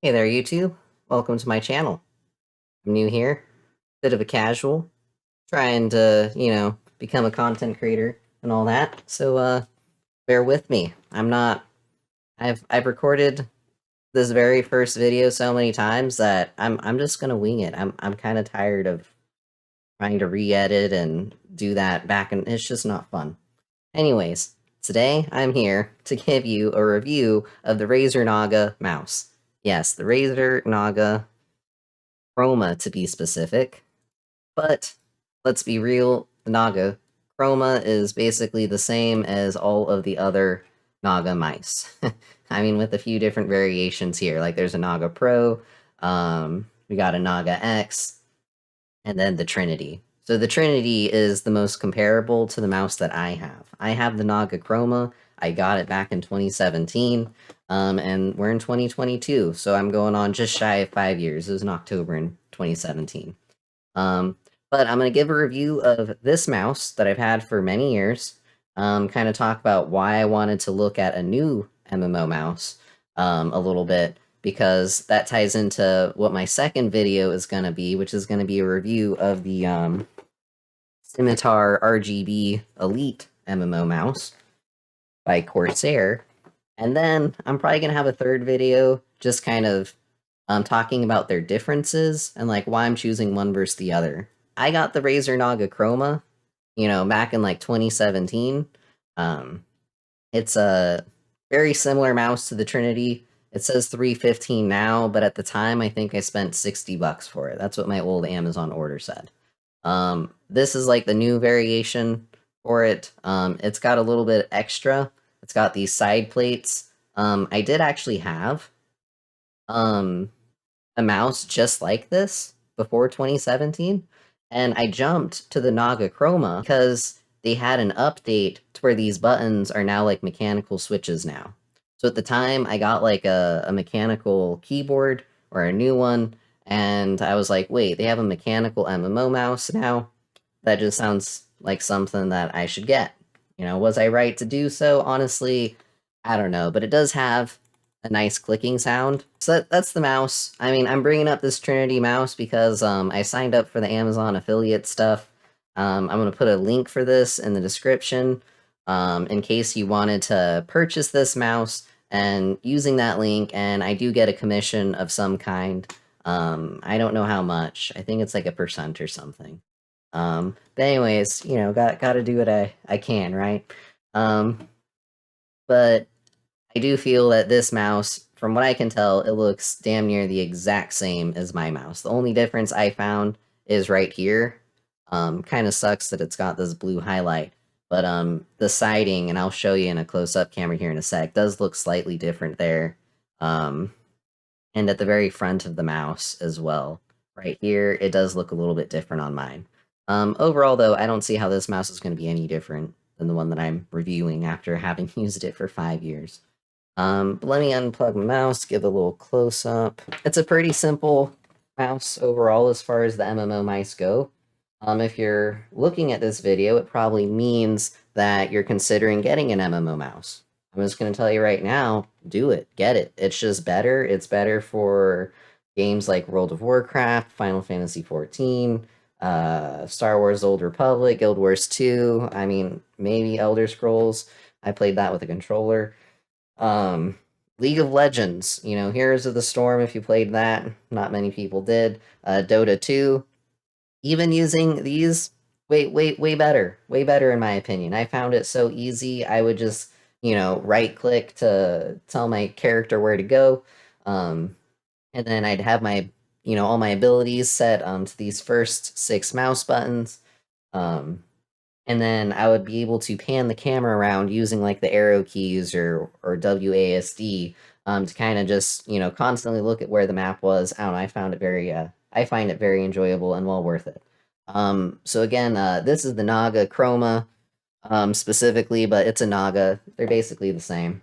Hey there, YouTube. Welcome to my channel. I'm new here, bit of a casual, trying to, become a content creator and all that. So, bear with me. I've recorded this very first video so many times that I'm just gonna wing it. I'm kind of tired of trying to re-edit and do that back, and it's just not fun. Anyways, today I'm here to give you a review of the Razer Naga mouse. Yes, the Razer Naga Chroma to be specific. But let's be real, the Naga Chroma is basically the same as all of the other Naga mice. I mean, with a few different variations here. Like there's a Naga Pro, we got a Naga X, and then the Trinity. So the Trinity is the most comparable to the mouse that I have. I have the Naga Chroma. I got it back in 2017, and we're in 2022, so I'm going on just shy of 5 years. It was in October in 2017. Um, but I'm going to give a review of this mouse that I've had for many years, kind of talk about why I wanted to look at a new MMO mouse a little bit, because that ties into what my second video is going to be, which is going to be a review of the Scimitar RGB Elite MMO mouse by Corsair. And then I'm probably going to have a third video just kind of talking about their differences and like why I'm choosing one versus the other. I got the Razer Naga Chroma, back in like 2017. It's a very similar mouse to the Trinity. It says 315 now, but at the time I think I spent 60 bucks for it. That's what my old Amazon order said. This is like the new variation for it. It's got a little bit extra. It's got these side plates. I did actually have a mouse just like this before 2017, and I jumped to the Naga Chroma because they had an update to where these buttons are now like mechanical switches now. So at the time, I got like a mechanical keyboard or a new one, and I was like, wait, they have a mechanical MMO mouse now? That just sounds like something that I should get. Was I right to do so? Honestly, I don't know, but it does have a nice clicking sound. So that's the mouse. I mean, I'm bringing up this Trinity mouse because I signed up for the Amazon affiliate stuff. I'm going to put a link for this in the description in case you wanted to purchase this mouse, and using that link, and I do get a commission of some kind. I don't know how much. I think it's like a percent or something. But anyways, got to do what I can, right? But I do feel that this mouse, from what I can tell, it looks damn near the exact same as my mouse. The only difference I found is right here. Kind of sucks that it's got this blue highlight, but the siding, and I'll show you in a close-up camera here in a sec, does look slightly different there. And at the very front of the mouse as well. Right here, it does look a little bit different on mine. Overall, though, I don't see how this mouse is going to be any different than the one that I'm reviewing after having used it for 5 years. But let me unplug my mouse, give a little close-up. It's a pretty simple mouse overall as far as the MMO mice go. If you're looking at this video, it probably means that you're considering getting an MMO mouse. I'm just going to tell you right now, do it, get it. It's just better. It's better for games like World of Warcraft, Final Fantasy XIV, Star Wars Old Republic, Guild Wars 2, I mean, maybe Elder Scrolls. I played that with a controller. League of Legends, Heroes of the Storm, if you played that. Not many people did. Dota 2. Even using these, way better. Way better in my opinion. I found it so easy. I would just, right click to tell my character where to go. And then I'd have my, all my abilities set to these first 6 mouse buttons. And then I would be able to pan the camera around using like the arrow keys or WASD to kind of just, constantly look at where the map was. I don't know, I find it very enjoyable and well worth it. So again, this is the Naga Chroma specifically, but it's a Naga. They're basically the same.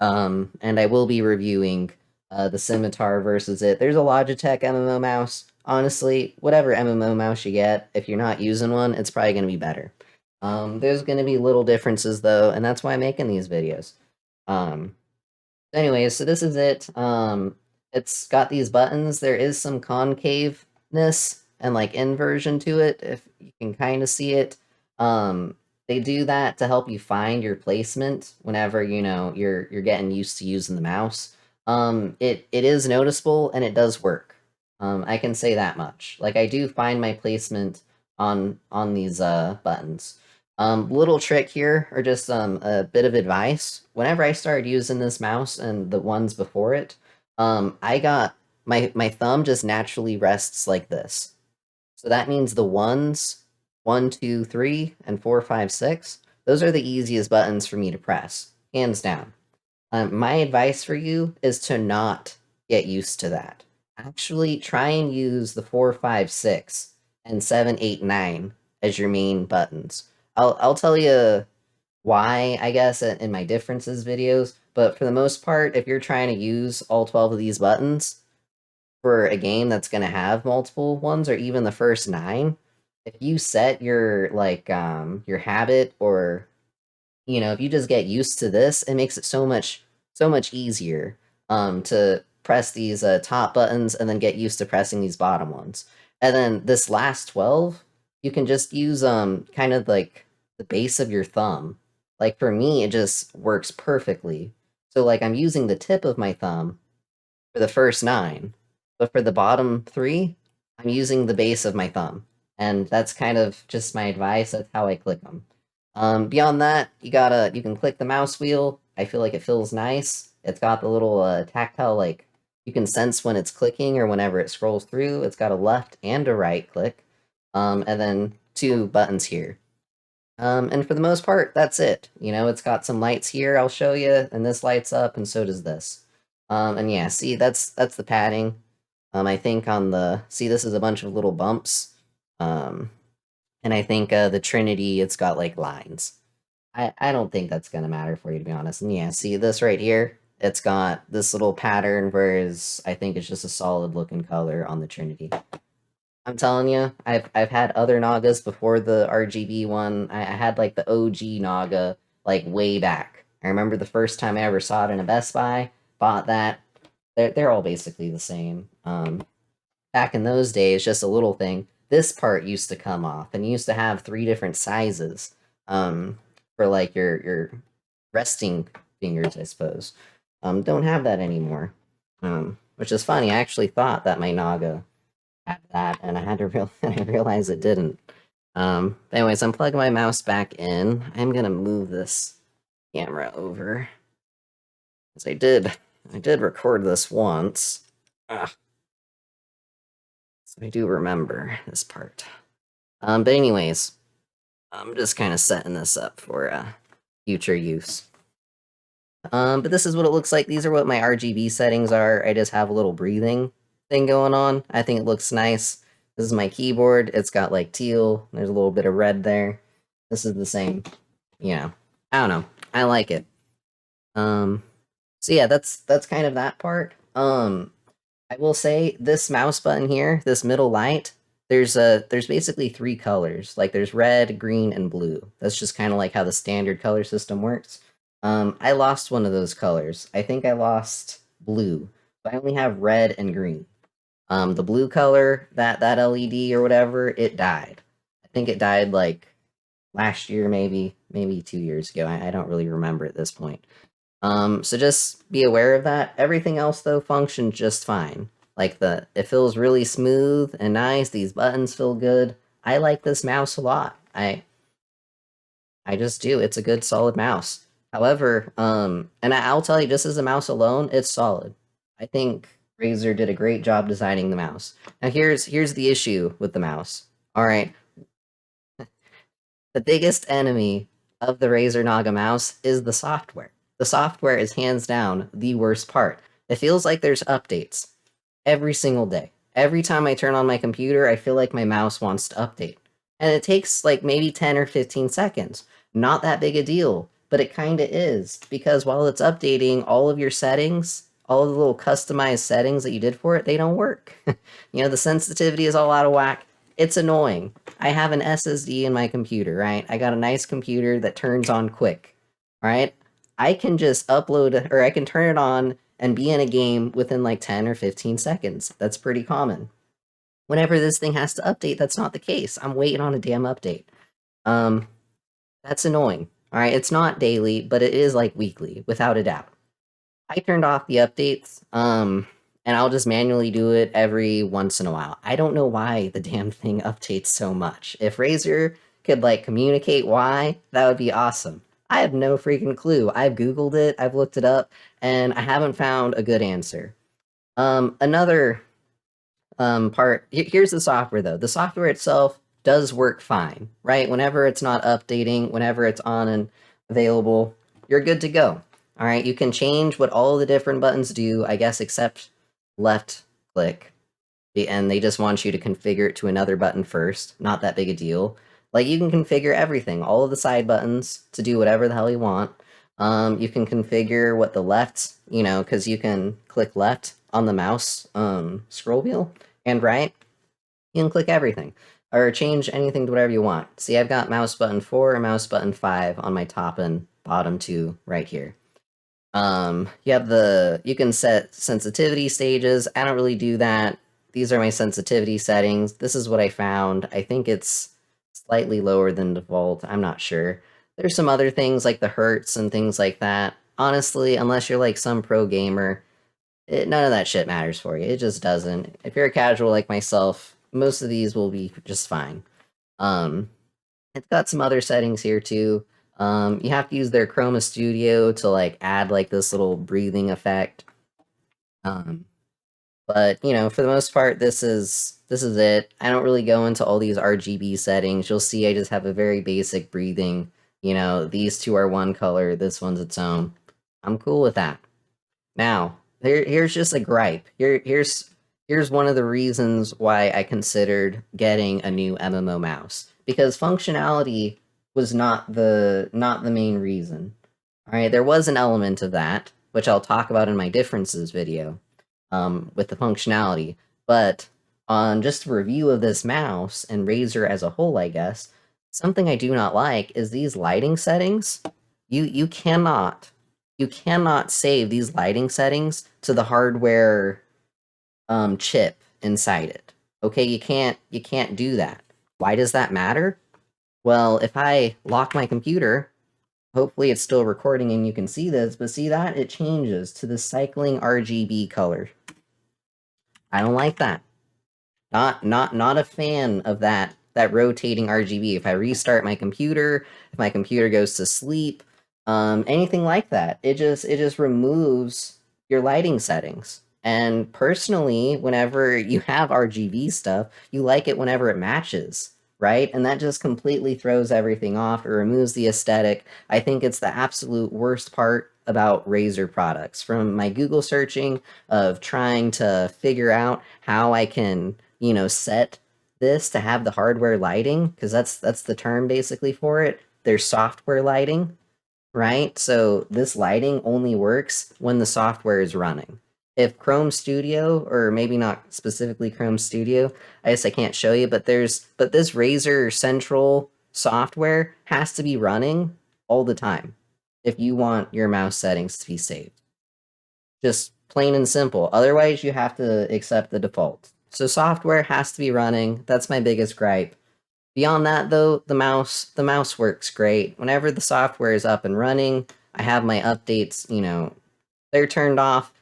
And I will be reviewing the Scimitar versus it. There's a Logitech MMO mouse. Honestly, whatever MMO mouse you get, if you're not using one, it's probably going to be better. There's going to be little differences, though, and that's why I'm making these videos. Anyways, so this is it. it's got these buttons. There is some concaveness and like inversion to it, if you can kind of see it. They do that to help you find your placement whenever you're getting used to using the mouse. It is noticeable and it does work. I can say that much. Like I do find my placement on these buttons. Little trick here, or just a bit of advice. Whenever I started using this mouse and the ones before it, I got my thumb just naturally rests like this. So that means the ones, 1, 2, 3, and 4, 5, 6, those are the easiest buttons for me to press, hands down. My advice for you is to not get used to that. Actually, try and use the 4, 5, 6, and 7, 8, 9 as your main buttons. I'll tell you why, I guess, in my differences videos, but for the most part, if you're trying to use all 12 of these buttons for a game that's going to have multiple ones, or even the first 9, if you set your your habit, or if you just get used to this, it makes it so much easier to press these top buttons and then get used to pressing these bottom ones. And then this last 12, you can just use kind of like the base of your thumb. Like for me, it just works perfectly. So like I'm using the tip of my thumb for the first 9, but for the bottom 3, I'm using the base of my thumb. And that's kind of just my advice. That's how I click them. Beyond that, you can click the mouse wheel. I feel like it feels nice. It's got the little tactile, like you can sense when it's clicking or whenever it scrolls through. It's got a left and a right click, and then 2 buttons here. And for the most part, that's it. It's got some lights here. I'll show you, and this lights up, and so does this. And yeah, see, that's the padding. I think this is a bunch of little bumps. And I think the Trinity, it's got like lines. I don't think that's gonna matter for you, to be honest. And yeah, see this right here? It's got this little pattern, whereas I think it's just a solid looking color on the Trinity. I'm telling you, I've had other Nagas before the RGB one. I had like the OG Naga like way back. I remember the first time I ever saw it in a Best Buy. Bought that. They're all basically the same. Back in those days, just a little thing. This part used to come off, and you used to have 3 different sizes for like your resting fingers, I suppose. Don't have that anymore. Which is funny. I actually thought that my Naga had that, and I had to I realized it didn't. Anyways, I'm plugging my mouse back in. I'm gonna move this camera over, because I did record this once. So I do remember this part. But anyways, I'm just kind of setting this up for future use. But this is what it looks like. These are what my RGB settings are. I just have a little breathing thing going on. I think it looks nice. This is my keyboard. It's got like teal. There's a little bit of red there. This is the same. I don't know. I like it. So yeah, that's kind of that part. I will say this mouse button here, this middle light, there's basically 3 colors. Like there's red, green, and blue. That's just kind of like how the standard color system works. I lost one of those colors. I think I lost blue. But I only have red and green. The blue color, that LED or whatever, it died. I think it died like last year, maybe 2 years ago. I don't really remember at this point. So just be aware of that. Everything else though functions just fine. Like it feels really smooth and nice. These buttons feel good. I like this mouse a lot. I just do. It's a good solid mouse. However, and I'll tell you, just as a mouse alone, it's solid. I think Razer did a great job designing the mouse. Now here's the issue with the mouse. All right, the biggest enemy of the Razer Naga mouse is the software. The software is hands down the worst part. It feels like there's updates every single day. Every time I turn on my computer, I feel like my mouse wants to update. And it takes like maybe 10 or 15 seconds. Not that big a deal, but it kind of is. Because while it's updating, all of your settings, all of the little customized settings that you did for it, they don't work. The sensitivity is all out of whack. It's annoying. I have an SSD in my computer, right? I got a nice computer that turns on quick, right? I can just upload, or I can turn it on and be in a game within like 10 or 15 seconds. That's pretty common. Whenever this thing has to update, that's not the case. I'm waiting on a damn update. Um, that's annoying. All right, it's not daily, but it is like weekly, without a doubt. I turned off the updates, and I'll just manually do it every once in a while. I don't know why the damn thing updates so much. If Razer could like communicate why, that would be awesome. I have no freaking clue. I've Googled it, I've looked it up, and I haven't found a good answer. Another part here's the software though. The software itself does work fine, right? Whenever it's not updating, whenever it's on and available, you're good to go. All right, you can change what all the different buttons do, I guess, except left click. And they just want you to configure it to another button first. Not that big a deal. Like, you can configure everything, all of the side buttons to do whatever the hell you want. You can configure what the left, because you can click left on the mouse scroll wheel and right. You can click everything or change anything to whatever you want. See, I've got mouse button 4 and mouse button 5 on my top and bottom two right here. You can set sensitivity stages. I don't really do that. These are my sensitivity settings. This is what I found. I think it's slightly lower than default. I'm not sure. There's some other things like the hertz and things like that. Honestly, unless you're like some pro gamer, none of that shit matters for you. It just doesn't. If you're a casual like myself, most of these will be just fine. It's got some other settings here too. You have to use their Chroma Studio to like add like this little breathing effect. But for the most part, this is it. I don't really go into all these RGB settings. You'll see I just have a very basic breathing. These two are one color, this one's its own. I'm cool with that. Now, here's just a gripe. Here's one of the reasons why I considered getting a new MMO mouse, because functionality was not the main reason. All right, there was an element of that, which I'll talk about in my differences video, with the functionality. But on just a review of this mouse and Razer as a whole, I guess, something I do not like is these lighting settings. You cannot save these lighting settings to the hardware chip inside it. Okay, you can't do that. Why does that matter? Well, if I lock my computer, hopefully it's still recording and you can see this, but see that? It changes to the cycling RGB color. I don't like that. Not a fan of that rotating RGB. If I restart my computer, if my computer goes to sleep, anything like that, it just removes your lighting settings. And personally, whenever you have RGB stuff, you like it whenever it matches, right? And that just completely throws everything off. It removes the aesthetic. I think it's the absolute worst part about Razer products. From my Google searching of trying to figure out how I can, set this to have the hardware lighting, because that's the term basically for it. There's software lighting, right? So this lighting only works when the software is running. If Chrome Studio, or maybe not specifically Chrome Studio, I guess I can't show you, but this Razer Central software has to be running all the time if you want your mouse settings to be saved. Just plain and simple. Otherwise, you have to accept the default. So software has to be running. That's my biggest gripe. Beyond that, though, the mouse works great. Whenever the software is up and running, I have my updates, they're turned off.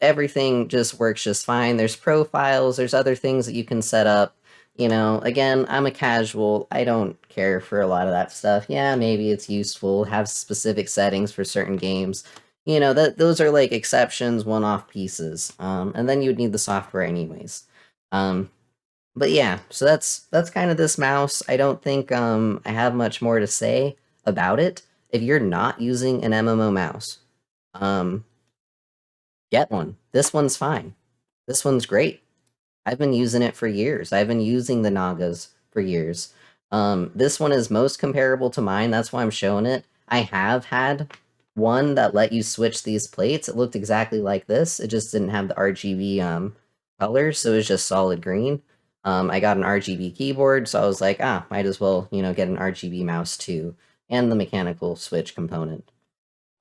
Everything just works just fine. There's profiles, there's other things that you can set up. Again, I'm a casual. I don't care for a lot of that stuff. Yeah, maybe it's useful, have specific settings for certain games. Those are like exceptions, one-off pieces. And then you would need the software anyways. But yeah, so that's kind of this mouse. I don't think I have much more to say about it. If you're not using an MMO mouse, get one. This one's fine. This one's great. I've been using it for years. I've been using the Nagas for years. This one is most comparable to mine. That's why I'm showing it. I have had one that let you switch these plates. It looked exactly like this. It just didn't have the RGB colors, so it was just solid green. I got an RGB keyboard, so I was like, might as well, get an RGB mouse too, and the mechanical switch component.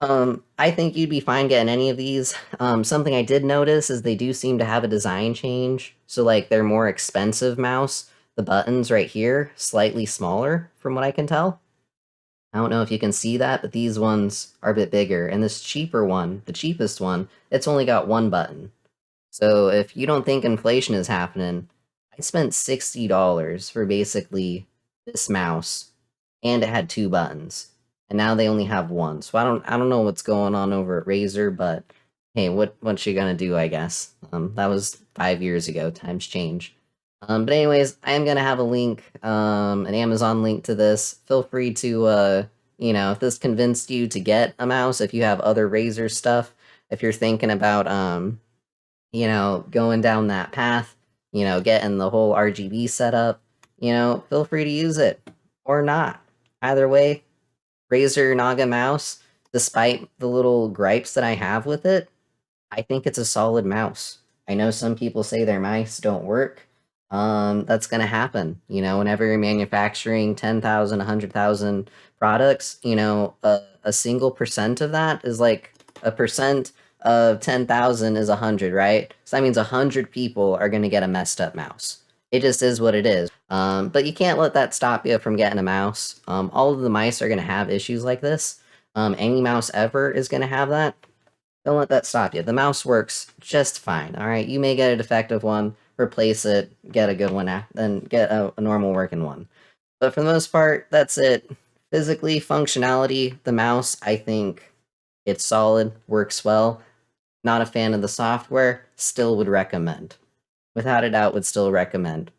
I think you'd be fine getting any of these. Something I did notice is they do seem to have a design change. So, like, they're more expensive mouse. The buttons right here, slightly smaller, from what I can tell. I don't know if you can see that, but these ones are a bit bigger. And this cheaper one, the cheapest one, it's only got one button. So if you don't think inflation is happening, I spent $60 for basically this mouse, and it had two buttons. And now they only have one. So I don't know what's going on over at Razer, but hey, what you gonna do, I guess. That was 5 years ago. Times change. But anyways, I am gonna have a link, an Amazon link to this. Feel free to if this convinced you to get a mouse, if you have other Razer stuff, if you're thinking about going down that path, getting the whole RGB setup, feel free to use it or not. Either way, Razer Naga mouse, despite the little gripes that I have with it, I think it's a solid mouse. I know some people say their mice don't work. That's gonna happen. Whenever you're manufacturing 10,000, 100,000 products, a single percent of that is like a percent of 10,000 is 100, right? So that means 100 people are gonna get a messed up mouse. It just is what it is. But you can't let that stop you from getting a mouse. All of the mice are gonna have issues like this. Any mouse ever is gonna have that. Don't let that stop you. The mouse works just fine, alright? You may get a defective one, replace it, get a good one, then get a normal working one. But for the most part, that's it. Physically, functionality, the mouse, I think it's solid, works well. Not a fan of the software, still would recommend. Without a doubt, would still recommend.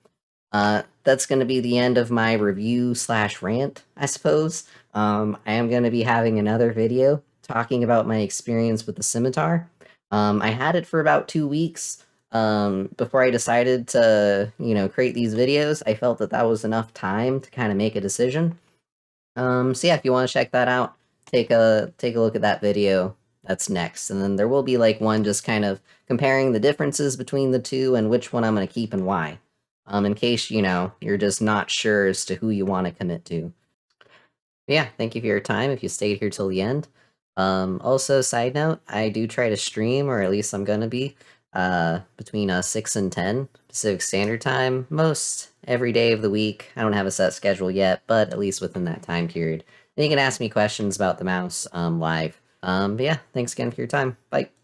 That's going to be the end of my review slash rant, I suppose. I am going to be having another video talking about my experience with the scimitar. I had it for about 2 weeks before I decided to, create these videos. I felt that that was enough time to kind of make a decision. So yeah, if you want to check that out, take a look at that video. That's next, and then there will be like one just kind of comparing the differences between the two and which one I'm going to keep and why. In case you're just not sure as to who you want to commit to. Yeah, thank you for your time if you stayed here till the end. Also, side note, I do try to stream, or at least I'm gonna be, between 6 and 10 Pacific Standard Time, most every day of the week. I don't have a set schedule yet, but at least within that time period. And you can ask me questions about the mouse live. But yeah, thanks again for your time. Bye.